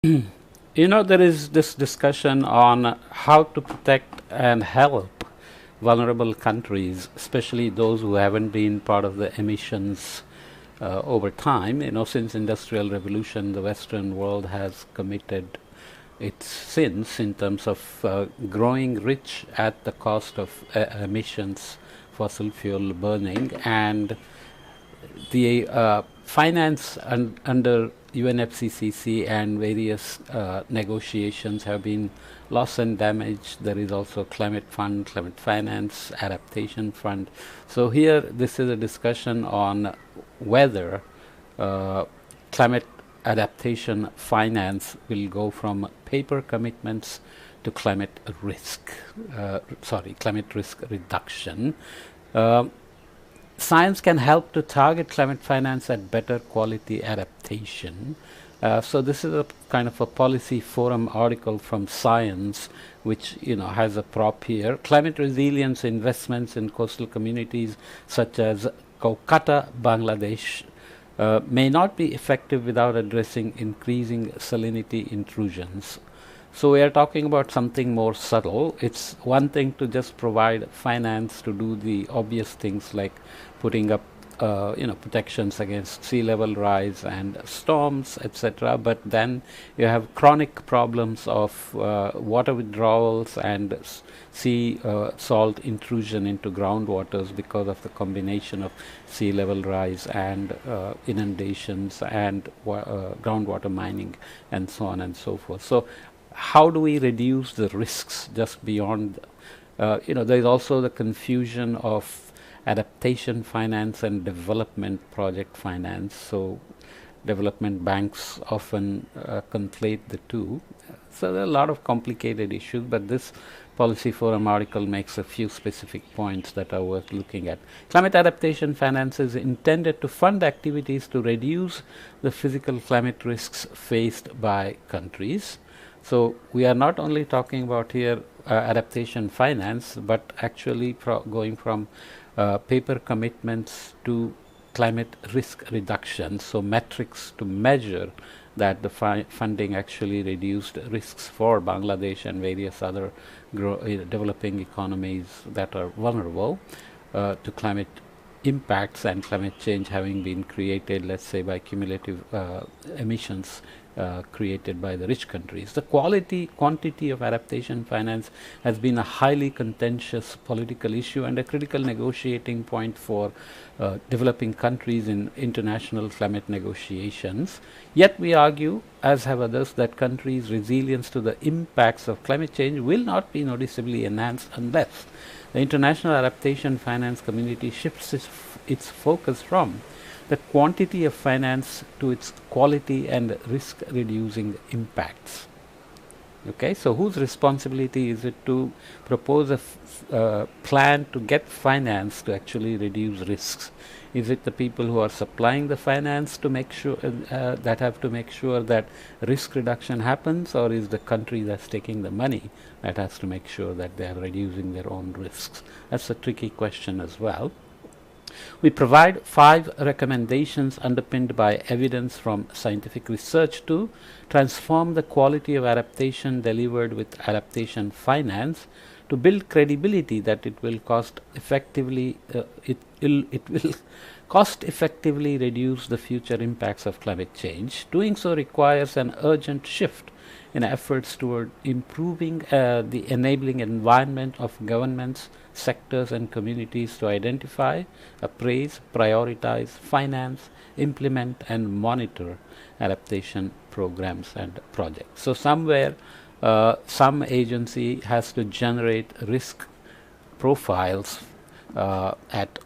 There is this discussion on how to protect and help vulnerable countries, especially those who haven't been part of the emissions over time. Since Industrial Revolution, the Western world has committed its sins in terms of growing rich at the cost of emissions, fossil fuel burning, and the finance under UNFCCC and various negotiations have been loss and damage. There is also climate fund, climate finance, adaptation fund. So here, this is a discussion on whether climate adaptation finance will go from paper commitments to climate risk reduction. Science can help to target climate finance at better quality adaptation. So this is a kind of a policy forum article from Science, which has a prop here. Climate resilience investments in coastal communities such as Kolkata, Bangladesh, may not be effective without addressing increasing salinity intrusions. So we are talking about something more subtle. It's one thing to just provide finance to do the obvious things like putting up protections against sea level rise and storms, etc. But then you have chronic problems of water withdrawals and sea salt intrusion into groundwaters because of the combination of sea level rise and inundations and groundwater mining and so on and so forth. So how do we reduce the risks just beyond? There is also the confusion of adaptation finance and development project finance. So development banks often conflate the two. So there are a lot of complicated issues, but this Policy Forum article makes a few specific points that are worth looking at. Climate adaptation finance is intended to fund activities to reduce the physical climate risks faced by countries. So we are not only talking about here adaptation finance, but actually going from paper commitments to climate risk reduction. So metrics to measure that the funding actually reduced risks for Bangladesh and various other developing economies that are vulnerable to climate impacts and climate change having been created, let's say, by cumulative emissions created by the rich countries. The quantity of adaptation finance has been a highly contentious political issue and a critical negotiating point for developing countries in international climate negotiations. Yet we argue, as have others, that countries' resilience to the impacts of climate change will not be noticeably enhanced unless the international adaptation finance community shifts its focus from the quantity of finance to its quality and risk reducing impacts. Okay, so whose responsibility is it to propose a plan to get finance to actually reduce risks? Is it the people who are supplying the finance to make sure that have to make sure that risk reduction happens, or is the country that's taking the money that has to make sure that they are reducing their own risks? That's a tricky question as well. We provide 5 recommendations underpinned by evidence from scientific research to transform the quality of adaptation delivered with adaptation finance to build credibility that it will cost effectively reduce the future impacts of climate change. Doing so requires an urgent shift in efforts toward improving the enabling environment of governments, sectors and communities to identify, appraise, prioritize, finance, implement and monitor adaptation programs and projects. So somewhere some agency has to generate risk profiles at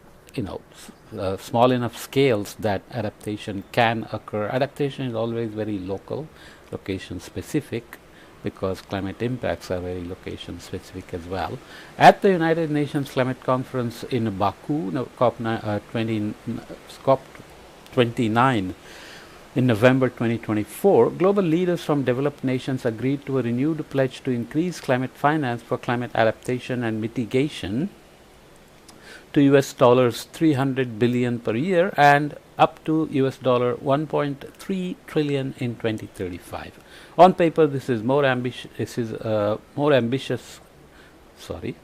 small enough scales that adaptation can occur. Adaptation is always very local, location specific, because climate impacts are very location specific as well. At the United Nations Climate Conference in Baku, COP29 in November 2024, global leaders from developed nations agreed to a renewed pledge to increase climate finance for climate adaptation and mitigation to US dollars 300 billion per year and up to US dollar 1.3 trillion in 2035. On paper, this is more ambitious. This is more ambitious. Sorry.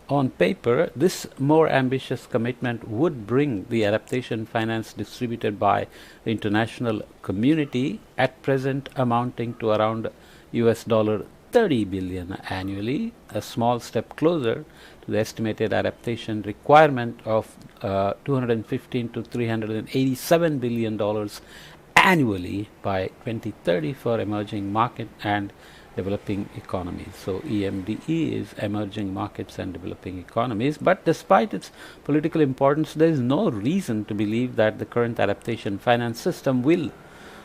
On paper, this more ambitious commitment would bring the adaptation finance distributed by the international community at present amounting to around US dollar 30 billion annually, a small step closer to the estimated adaptation requirement of 215 to 387 billion dollars annually by 2030 for emerging market and developing economies. So EMDE is emerging markets and developing economies, but despite its political importance, there is no reason to believe that the current adaptation finance system will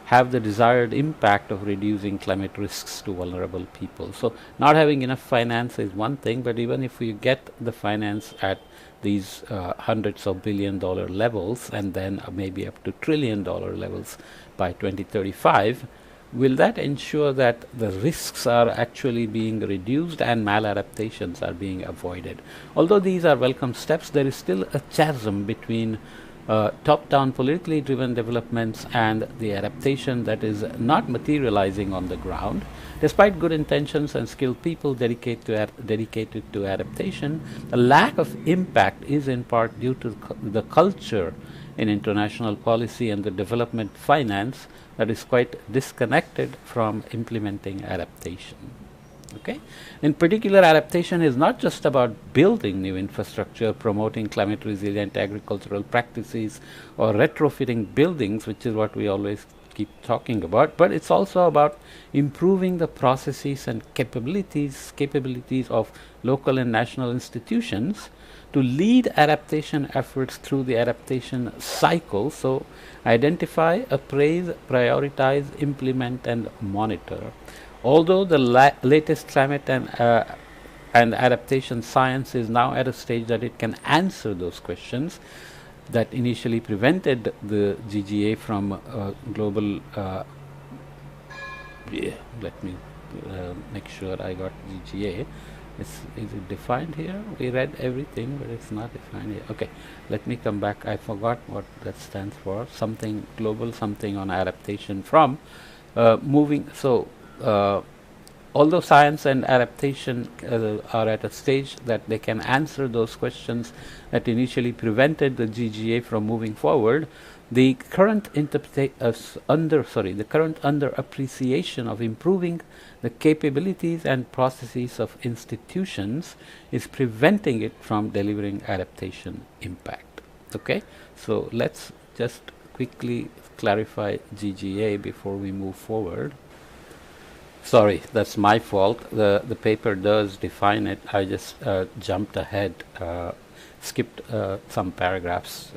have the desired impact of reducing climate risks to vulnerable people. So not having enough finance is one thing, but even if you get the finance at these hundreds of billion-dollar levels and then maybe up to trillion-dollar levels by 2035, will that ensure that the risks are actually being reduced and maladaptations are being avoided? Although these are welcome steps, there is still a chasm between top-down politically driven developments and the adaptation that is not materializing on the ground. Despite good intentions and skilled people dedicated to adaptation, the lack of impact is in part due to the culture in international policy and the development finance that is quite disconnected from implementing adaptation. Okay. In particular, adaptation is not just about building new infrastructure, promoting climate resilient agricultural practices, or retrofitting buildings, which is what we always keep talking about, but it's also about improving the processes and capabilities of local and national institutions to lead adaptation efforts through the adaptation cycle. So identify, appraise, prioritize, implement, and monitor. Although the latest climate and adaptation science is now at a stage that it can answer those questions that initially prevented the GGA from global. Let me make sure I got GGA. Is it defined here? We read everything, but it's not defined here. Okay, let me come back. I forgot what that stands for. Something global, something on adaptation from moving. So although science and adaptation are at a stage that they can answer those questions that initially prevented the GGA from moving forward, the current underappreciation of improving the capabilities and processes of institutions is preventing it from delivering adaptation impact. Okay, so let's just quickly clarify GGA before we move forward. Sorry, that's my fault. The paper does define it. I just jumped ahead, skipped some paragraphs.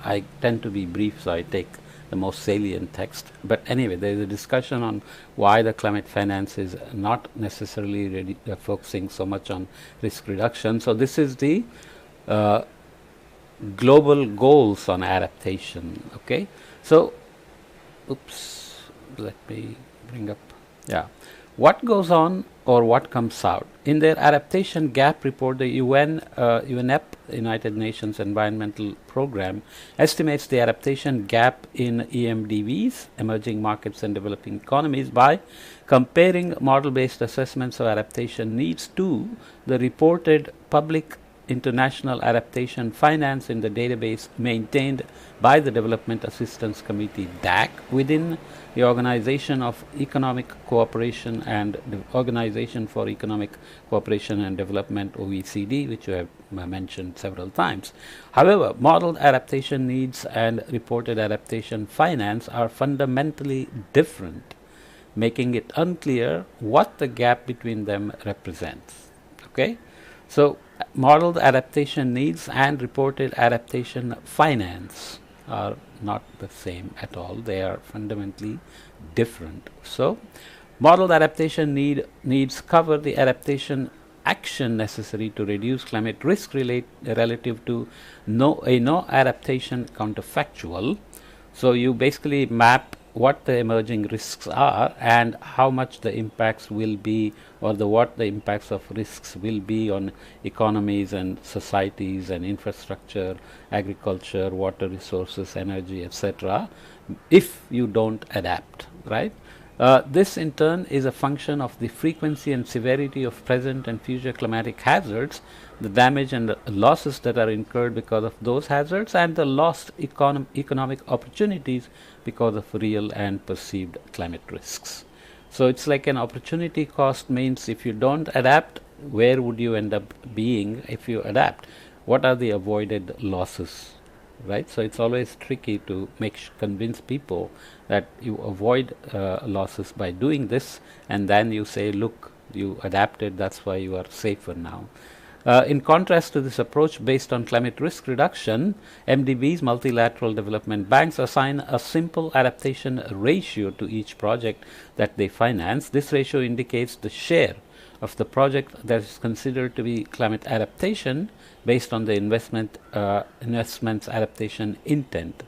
I tend to be brief, so I take the most salient text. But anyway, there is a discussion on why the climate finance is not necessarily focusing so much on risk reduction. So this is the global goals on adaptation. Okay, so oops, let me bring up. Yeah. What goes on or what comes out? In their adaptation gap report, the UNEP, United Nations Environmental Program, estimates the adaptation gap in EMDVs, emerging markets and developing economies, by comparing model-based assessments of adaptation needs to the reported public international adaptation finance in the database maintained by the Development Assistance Committee DAC within the Organization of Economic Cooperation and the Organization for Economic Cooperation and Development, OECD, which you have mentioned several times. However, modeled adaptation needs and reported adaptation finance are fundamentally different, making it unclear what the gap between them represents. Okay, so modeled adaptation needs and reported adaptation finance are not the same at all. They are fundamentally different. So modeled adaptation needs cover the adaptation action necessary to reduce climate risk relative to no adaptation counterfactual. So you basically map what the emerging risks are and how much the impacts will be, or what the impacts of risks will be on economies and societies and infrastructure, agriculture, water resources, energy, etc., if you don't adapt, right? This in turn is a function of the frequency and severity of present and future climatic hazards, the damage and the losses that are incurred because of those hazards, and the lost economic opportunities because of real and perceived climate risks. So it's like an opportunity cost means if you don't adapt, where would you end up being if you adapt? What are the avoided losses? Right, so it's always tricky to convince people that you avoid losses by doing this, and then you say, look, you adapted, that's why you are safer now. In contrast to this approach based on climate risk reduction, MDBs, multilateral development banks, assign a simple adaptation ratio to each project that they finance. This ratio indicates the share of the project that is considered to be climate adaptation based on the investment's adaptation intent.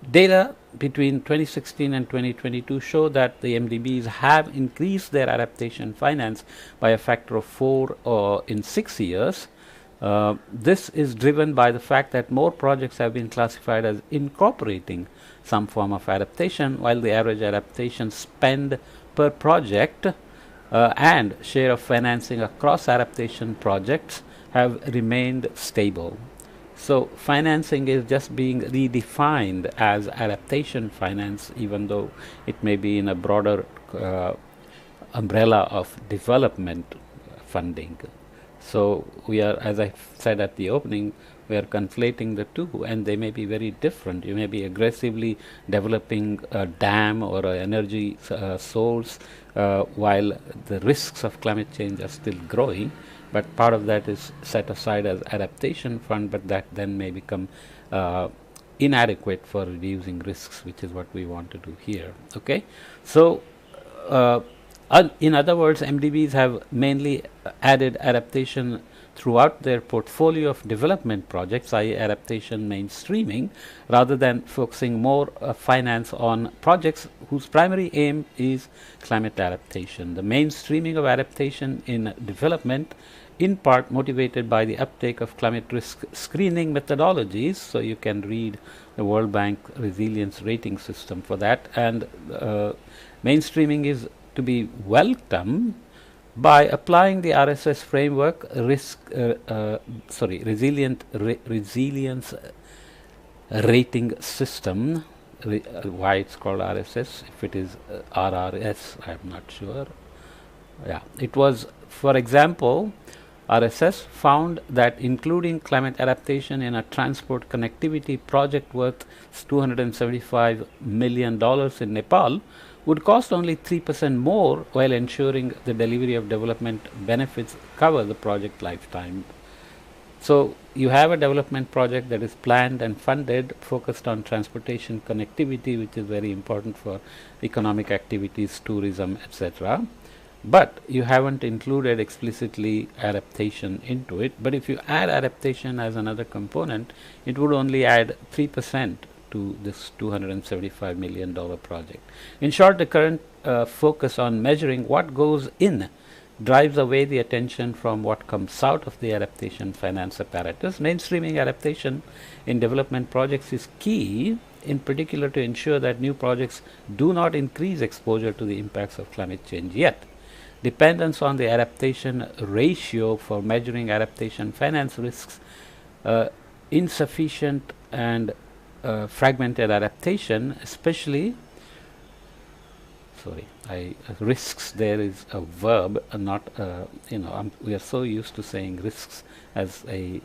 Data between 2016 and 2022 show that the MDBs have increased their adaptation finance by a factor of 4 in 6 years. This is driven by the fact that more projects have been classified as incorporating some form of adaptation, while the average adaptation spend per project and share of financing across adaptation projects have remained stable. So financing is just being redefined as adaptation finance, even though it may be in a broader umbrella of development funding. So we are, as I said at the opening, we are conflating the two, and they may be very different. You may be aggressively developing a dam or an energy source while the risks of climate change are still growing, but part of that is set aside as adaptation fund, but that then may become inadequate for reducing risks, which is what we want to do here. Okay, so in other words, MDBs have mainly added adaptation throughout their portfolio of development projects, i.e. adaptation mainstreaming, rather than focusing more finance on projects whose primary aim is climate adaptation. The mainstreaming of adaptation in development, in part motivated by the uptake of climate risk screening methodologies, so you can read the World Bank resilience rating system for that, and mainstreaming is to be welcome by applying the RSS framework resilience rating system. Why it's called RSS? If it is RRS, I'm not sure. Yeah, it was, for example, RSS found that including climate adaptation in a transport connectivity project worth $275 million in Nepal would cost only 3% more, while ensuring the delivery of development benefits cover the project lifetime. So you have a development project that is planned and funded, focused on transportation connectivity, which is very important for economic activities, tourism, etc. But you haven't included explicitly adaptation into it. But if you add adaptation as another component, it would only add 3% to this $275 million project. In short, the current focus on measuring what goes in drives away the attention from what comes out of the adaptation finance apparatus. Mainstreaming adaptation in development projects is key, in particular to ensure that new projects do not increase exposure to the impacts of climate change. Yet, dependence on the adaptation ratio for measuring adaptation finance risks, insufficient and fragmented adaptation, especially risks, there is a verb, not we are so used to saying risks as a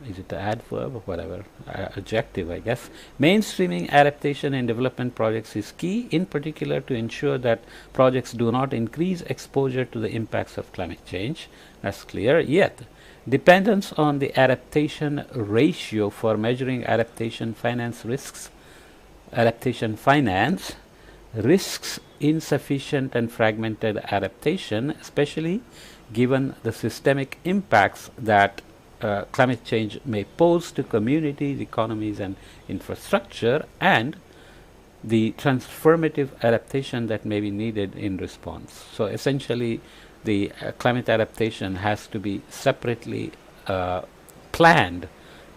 is it an adverb or whatever, adjective, I guess. Mainstreaming adaptation in development projects is key, in particular to ensure that projects do not increase exposure to the impacts of climate change. That's clear. Yet dependence on the adaptation ratio for measuring adaptation finance risks, insufficient and fragmented adaptation, especially given the systemic impacts that climate change may pose to communities, economies, and infrastructure, and the transformative adaptation that may be needed in response. So essentially, the climate adaptation has to be separately planned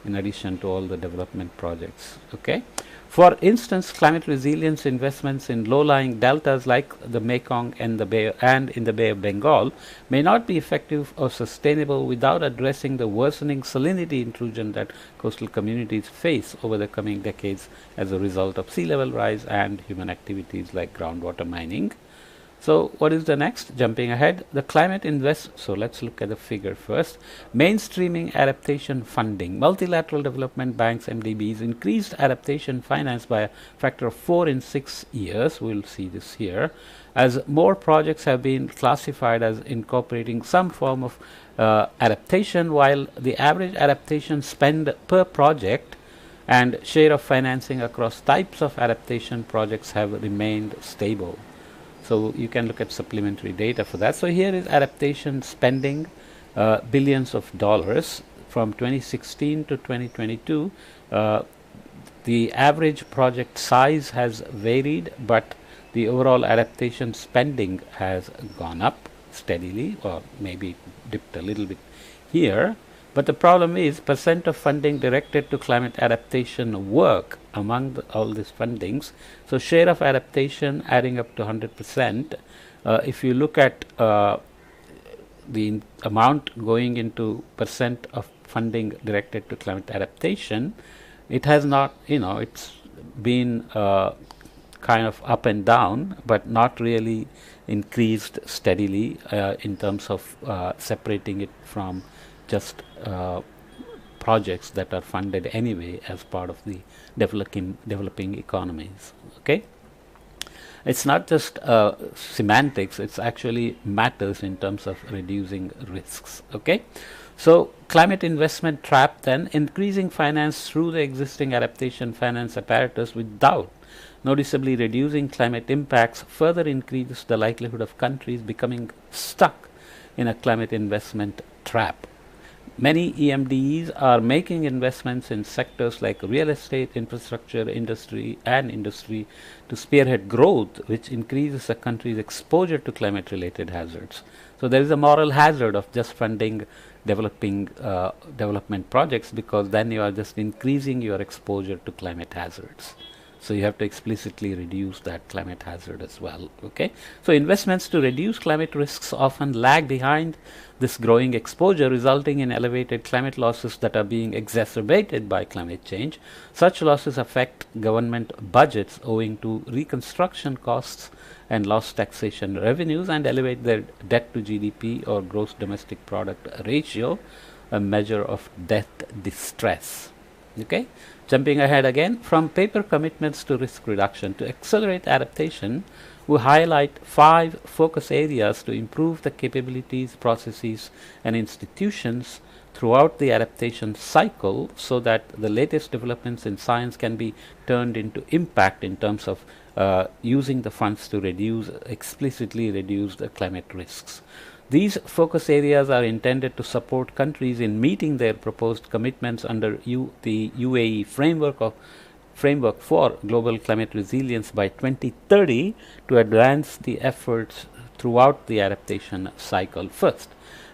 in addition to all the development projects. Okay. For instance, climate resilience investments in low-lying deltas like the Mekong and in the Bay of Bengal may not be effective or sustainable without addressing the worsening salinity intrusion that coastal communities face over the coming decades as a result of sea level rise and human activities like groundwater mining. So what is the next? Jumping ahead, the climate so let's look at the figure first. Mainstreaming adaptation funding. Multilateral development banks, MDBs, increased adaptation finance by a factor of 4 in 6 years. We'll see this here. As more projects have been classified as incorporating some form of adaptation, while the average adaptation spend per project and share of financing across types of adaptation projects have remained stable. So you can look at supplementary data for that. So here is adaptation spending, billions of dollars from 2016 to 2022. The average project size has varied, but the overall adaptation spending has gone up steadily, or maybe dipped a little bit here. But the problem is percent of funding directed to climate adaptation work among all these fundings. So share of adaptation adding up to 100%. If you look at the amount going into percent of funding directed to climate adaptation, it has not, it's been kind of up and down, but not really increased steadily in terms of separating it from just projects that are funded anyway as part of the developing economies. Okay, it's not just semantics; it's actually matters in terms of reducing risks. Okay, so climate investment trap, then increasing finance through the existing adaptation finance apparatus without noticeably reducing climate impacts further increases the likelihood of countries becoming stuck in a climate investment trap. Many EMDEs are making investments in sectors like real estate, infrastructure, industry to spearhead growth, which increases a country's exposure to climate-related hazards. So there is a moral hazard of just funding development projects, because then you are just increasing your exposure to climate hazards. So you have to explicitly reduce that climate hazard as well. Okay, so investments to reduce climate risks often lag behind this growing exposure, resulting in elevated climate losses that are being exacerbated by climate change. Such losses affect government budgets owing to reconstruction costs and lost taxation revenues, and elevate their debt to GDP or gross domestic product ratio, a measure of debt distress. Okay, jumping ahead again, from paper commitments to risk reduction. To accelerate adaptation, we highlight 5 focus areas to improve the capabilities, processes, and institutions throughout the adaptation cycle, so that the latest developments in science can be turned into impact in terms of using the funds to explicitly reduce the climate risks. These focus areas are intended to support countries in meeting their proposed commitments under the UAE framework for global climate resilience by 2030 to advance the efforts throughout the adaptation cycle. First,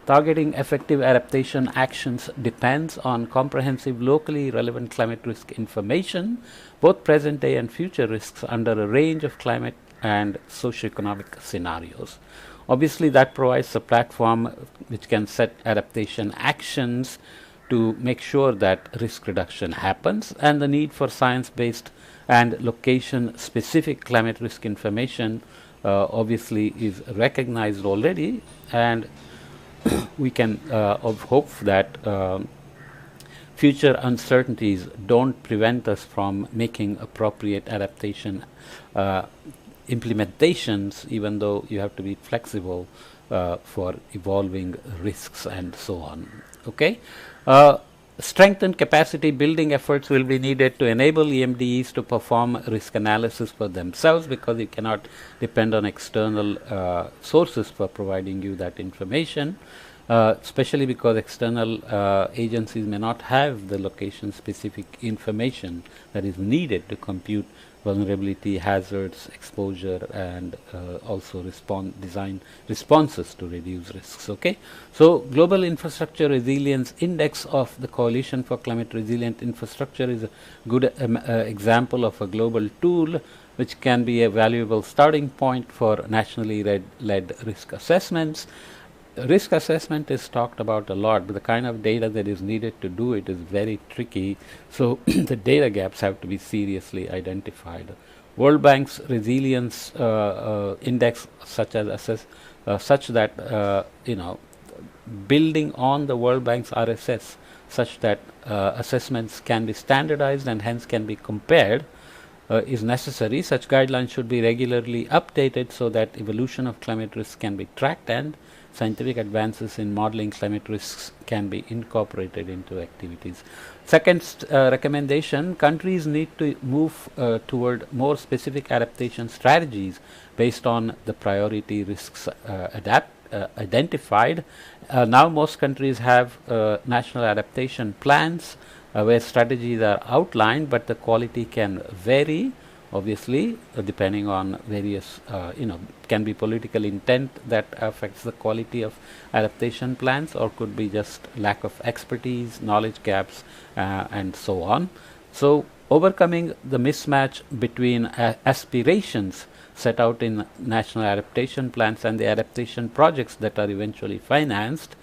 targeting effective adaptation actions depends on comprehensive locally relevant climate risk information, both present day and future risks under a range of climate and socioeconomic scenarios. Obviously, that provides a platform which can set adaptation actions to make sure that risk reduction happens, and the need for science-based and location-specific climate risk information obviously is recognized already, and we can hope that future uncertainties don't prevent us from making appropriate adaptation implementations, even though you have to be flexible for evolving risks and so on. Okay, strengthened capacity building efforts will be needed to enable EMDEs to perform risk analysis for themselves, because you cannot depend on external sources for providing you that information. especially because external agencies may not have the location specific information that is needed to compute vulnerability, hazards, exposure, and also design responses to reduce risks. Okay, so Global Infrastructure Resilience Index of the Coalition for Climate Resilient Infrastructure is a good example of a global tool which can be a valuable starting point for nationally led risk assessments. Risk assessment is talked about a lot, but the kind of data that is needed to do it is very tricky. So the data gaps have to be seriously identified. World Bank's resilience index, such that building on the World Bank's RSS, such that assessments can be standardized and hence can be compared, is necessary. Such guidelines should be regularly updated so that evolution of climate risks can be tracked and scientific advances in modeling climate risks can be incorporated into activities. Second recommendation, countries need to move toward more specific adaptation strategies based on the priority risks identified. Now most countries have national adaptation plans where strategies are outlined, but the quality can vary, obviously, depending on various, can be political intent that affects the quality of adaptation plans, or could be just lack of expertise, knowledge gaps, and so on. So overcoming the mismatch between aspirations set out in national adaptation plans and the adaptation projects that are eventually financed,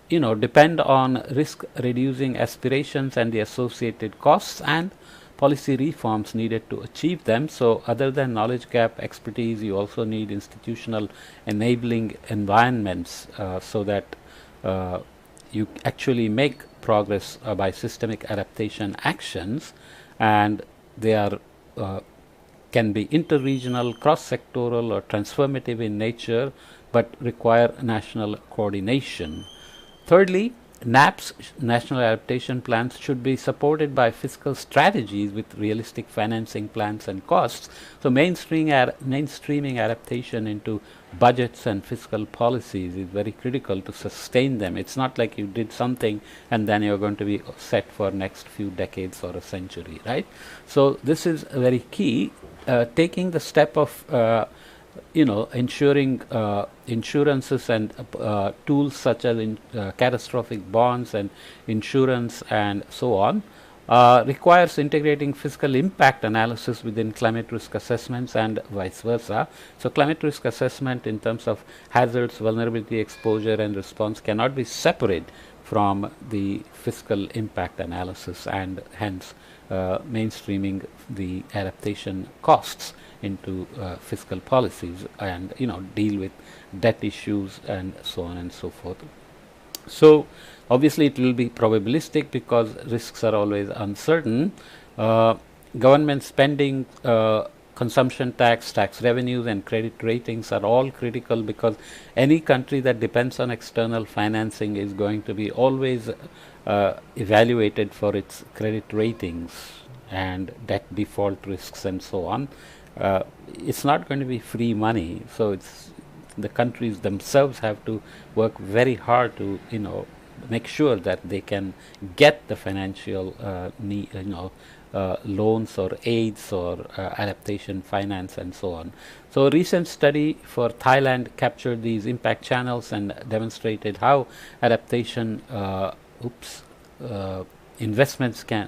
depend on risk reducing aspirations and the associated costs and policy reforms needed to achieve them. So other than knowledge gap expertise, you also need institutional enabling environments so that you actually make progress by systemic adaptation actions, and they are can be interregional, cross-sectoral, or transformative in nature, but require national coordination. Thirdly, NAP's national adaptation plans should be supported by fiscal strategies with realistic financing plans and costs. So mainstreaming adaptation into budgets and fiscal policies is very critical to sustain them. It's not like you did something and then you're going to be set for next few decades or a century, right? So this is very key. Taking the step of ensuring insurances and tools such as catastrophic bonds and insurance and so on requires integrating fiscal impact analysis within climate risk assessments and vice versa. So climate risk assessment in terms of hazards, vulnerability, exposure, and response cannot be separate from the fiscal impact analysis, and hence mainstreaming the adaptation costs into fiscal policies, and deal with debt issues and so on and so forth. So obviously it will be probabilistic because risks are always uncertain. Government spending, consumption tax, tax revenues, and credit ratings are all critical, because any country that depends on external financing is going to be always evaluated for its credit ratings and debt default risks and so on. It's not going to be free money, so it's the countries themselves have to work very hard to make sure that they can get the financial loans or aids or adaptation finance and so on. So a recent study for Thailand captured these impact channels and demonstrated how adaptation investments can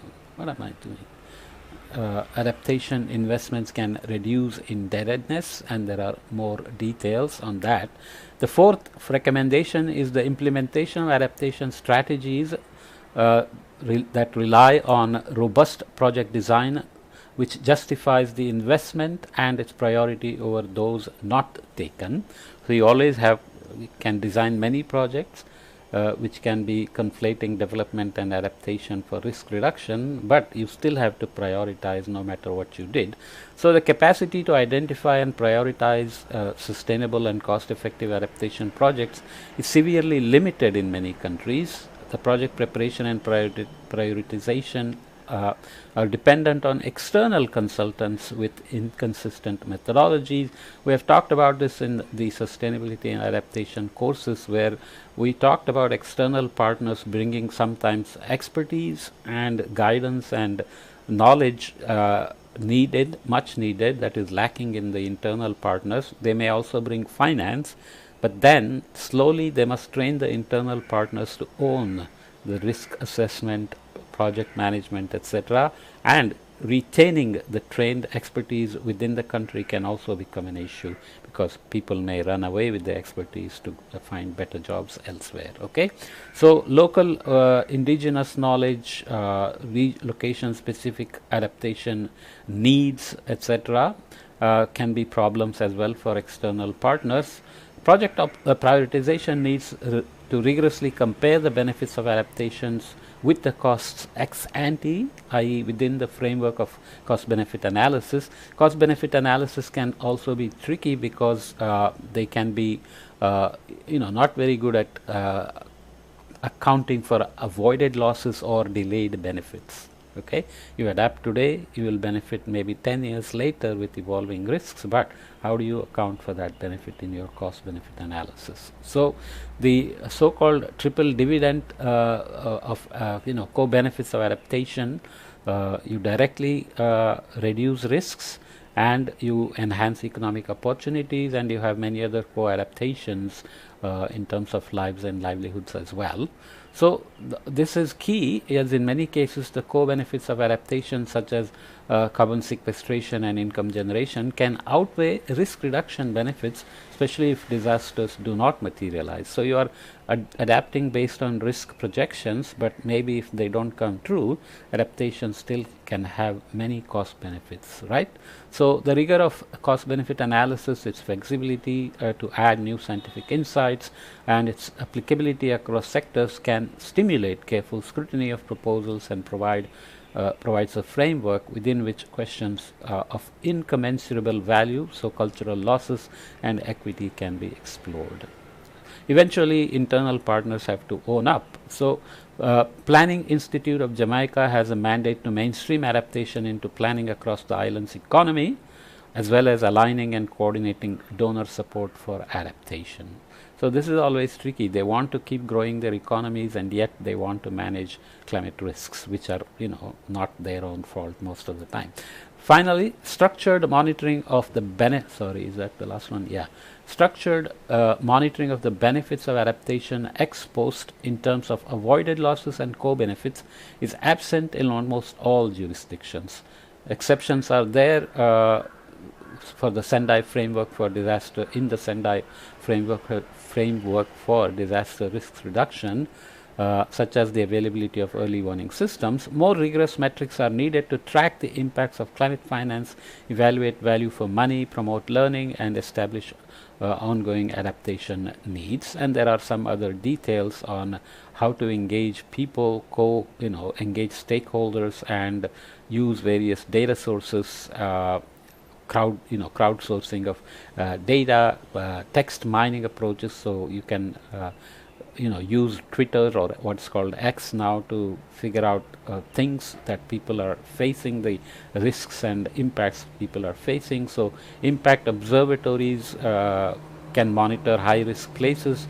adaptation investments can reduce indebtedness, and there are more details on that. The fourth recommendation is the implementation of adaptation strategies that rely on robust project design, which justifies the investment and its priority over those not taken. So you always can design many projects which can be conflating development and adaptation for risk reduction, but you still have to prioritize no matter what you did. So the capacity to identify and prioritize sustainable and cost-effective adaptation projects is severely limited in many countries. The project preparation and prioritization are dependent on external consultants with inconsistent methodologies. We have talked about this in the sustainability and adaptation courses, where we talked about external partners bringing sometimes expertise and guidance and knowledge much needed, that is lacking in the internal partners. They may also bring finance, but then slowly they must train the internal partners to own the risk assessment, project management, etc. And retaining the trained expertise within the country can also become an issue, because people may run away with the expertise to find better jobs elsewhere. Okay, so local indigenous knowledge, location specific adaptation needs, etc. Can be problems as well for external partners. Project prioritization needs to rigorously compare the benefits of adaptations with the costs ex ante, i.e. within the framework of cost benefit analysis. Cost benefit analysis can also be tricky because they can be not very good at accounting for avoided losses or delayed benefits. Okay, you adapt today, you will benefit maybe 10 years later with evolving risks, but how do you account for that benefit in your cost benefit analysis? So the so-called triple dividend of co-benefits of adaptation, you directly reduce risks, and you enhance economic opportunities, and you have many other co-adaptations in terms of lives and livelihoods as well. So this is key, as in many cases the co-benefits of adaptation, such as carbon sequestration and income generation, can outweigh risk reduction benefits, especially if disasters do not materialize. So you are adapting based on risk projections, but maybe if they don't come true, adaptation still can have many cost benefits, right? So the rigor of cost benefit analysis, its flexibility to add new scientific insights, and its applicability across sectors can stimulate careful scrutiny of proposals and provides a framework within which questions of incommensurable value, so cultural losses and equity, can be explored. Eventually, internal partners have to own up. So Planning Institute of Jamaica has a mandate to mainstream adaptation into planning across the island's economy, as well as aligning and coordinating donor support for adaptation. So this is always tricky. They want to keep growing their economies, and yet they want to manage climate risks, which are not their own fault most of the time. Finally, structured monitoring of the structured monitoring of the benefits of adaptation ex post in terms of avoided losses and co-benefits is absent in almost all jurisdictions. Exceptions are there for the Sendai framework for disaster, in the Sendai framework for disaster risk reduction, such as the availability of early warning systems. More rigorous metrics are needed to track the impacts of climate finance, evaluate value for money, promote learning, and establish ongoing adaptation needs. And there are some other details on how to engage people, engage stakeholders, and use various data sources, crowdsourcing of data, text mining approaches, so you can use Twitter or what's called X now to figure out things that people are facing, the risks and impacts people are facing. So impact observatories can monitor high risk places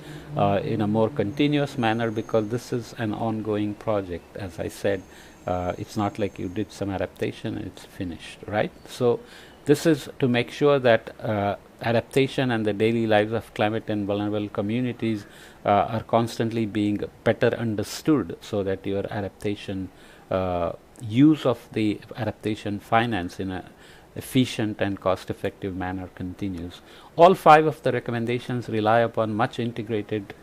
in a more continuous manner, because this is an ongoing project. As I said, it's not like you did some adaptation and it's finished, right? So this is to make sure that adaptation and the daily lives of climate and vulnerable communities are constantly being better understood, so that your adaptation use of the adaptation finance in a efficient and cost-effective manner continues. All 5 of the recommendations rely upon much integrated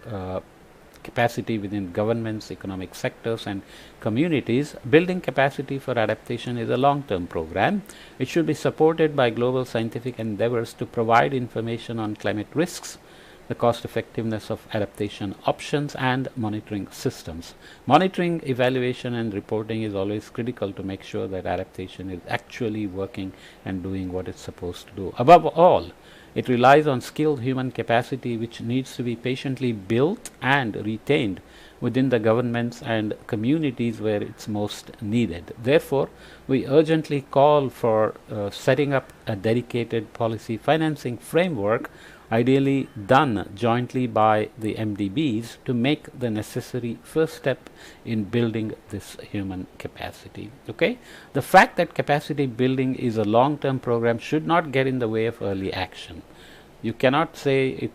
capacity within governments, economic sectors, and communities. Building capacity for adaptation is a long-term program. It should be supported by global scientific endeavors to provide information on climate risks, the cost effectiveness of adaptation options, and monitoring systems. Monitoring, evaluation, and reporting is always critical to make sure that adaptation is actually working and doing what it's supposed to do. Above all, it relies on skilled human capacity, which needs to be patiently built and retained within the governments and communities where it's most needed. Therefore, we urgently call for setting up a dedicated policy financing framework, ideally done jointly by the MDBs, to make the necessary first step in building this human capacity. Okay, the fact that capacity building is a long-term program should not get in the way of early action. You cannot say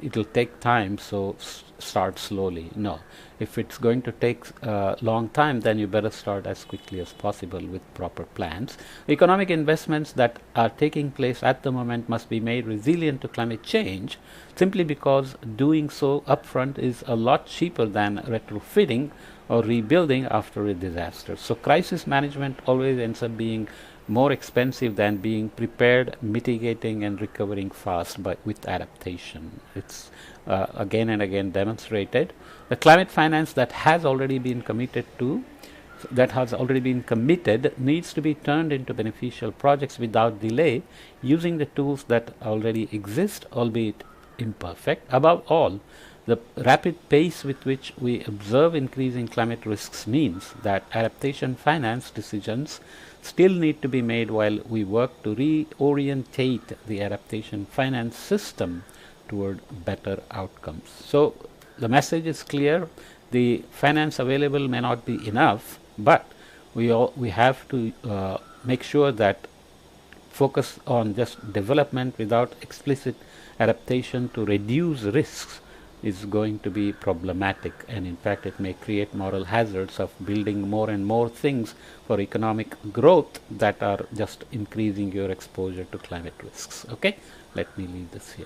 it'll take time, so start slowly. No, if it's going to take a long time, then you better start as quickly as possible with proper plans. Economic investments that are taking place at the moment must be made resilient to climate change, simply because doing so upfront is a lot cheaper than retrofitting or rebuilding after a disaster. So crisis management always ends up being more expensive than being prepared, mitigating, and recovering fast with adaptation. It's again and again demonstrated. The climate finance that has already been committed needs to be turned into beneficial projects without delay, using the tools that already exist, albeit imperfect. Above all, the rapid pace with which we observe increasing climate risks means that adaptation finance decisions still need to be made while we work to reorientate the adaptation finance system toward better outcomes. So the message is clear. The finance available may not be enough, but we have to make sure that focus on just development without explicit adaptation to reduce risks is going to be problematic, and in fact it may create moral hazards of building more and more things for economic growth that are just increasing your exposure to climate risks. Okay, let me leave this here.